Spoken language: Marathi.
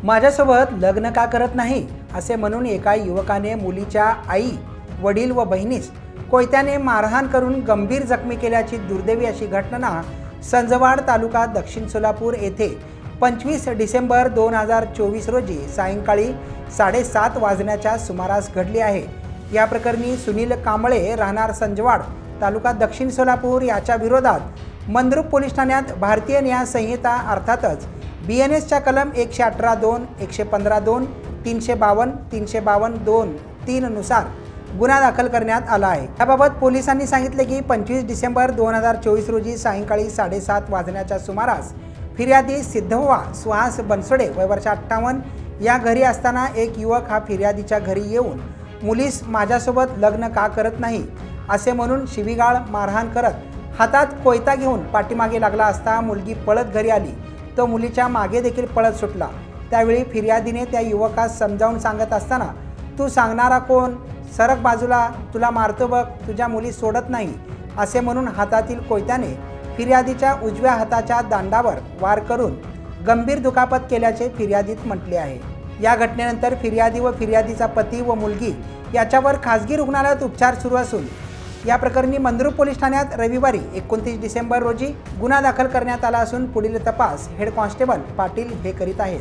माझ्यासोबत लग्न का करत नाही असे म्हणून एका युवकाने मुलीच्या आई, वडील व बहिणीस कोयत्याने मारहाण करून गंभीर जखमी केल्याची दुर्दैवी अशी घटना संजवाड तालुका दक्षिण सोलापूर येथे 25 डिसेंबर 2024 रोजी सायंकाळी 7:30 वाजण्याच्या सुमारास घडली आहे। या प्रकरणी सुनील कांबळे राहणार संजवाड तालुका दक्षिण सोलापूर याच्या विरोधात मंद्रुप पोलीस ठाण्यात भारतीय न्याय संहिता अर्थातच BNSच्या कलम 118(2), 115(2), 352, 352(2)(3) नुसार गुन्हा दाखल करण्यात आला आहे। याबाबत पोलिसांनी सांगितले की 25 डिसेंबर 2024 रोजी सायंकाळी 7:30 वाजण्याच्या सुमारास फिर्यादी सिद्धव्वा सुहास बनसोडे वय वर्ष 58 या घरी असताना एक युवक हा फिर्यादीच्या घरी येऊन मुलीस माझ्यासोबत लग्न का करत नाही असे म्हणून शिवीगाळ मारहाण करत हातात कोयता घेऊन पाठीमागे लागला असता मुलगी पळत घरी आली तो मुलीच्या मागे देखील पळत सुटला। त्यावेळी फिर्यादीने त्या युवकास समजावून सांगत असताना तू सांगणारा कोण, सरक बाजूला, तुला मारतो बघ, तुझ्या मुली सोडत नाही असे म्हणून हातातील कोयत्याने फिर्यादीच्या उजव्या हाताच्या दांडावर वार करून गंभीर दुखापत केल्याचे फिर्यादीत म्हटले आहे। या घटनेनंतर फिर्यादी व फिर्यादीचा पती व मुलगी याच्यावर खासगी रुग्णालयात उपचार सुरू असून या प्रकरणी मंद्रुप पोलीस ठाण्यात रविवारी 29 डिसेंबर रोजी गुन्हा दाखल करण्यात आला असून पुढील तपास हेड कॉन्स्टेबल पाटील हे करीत आहेत।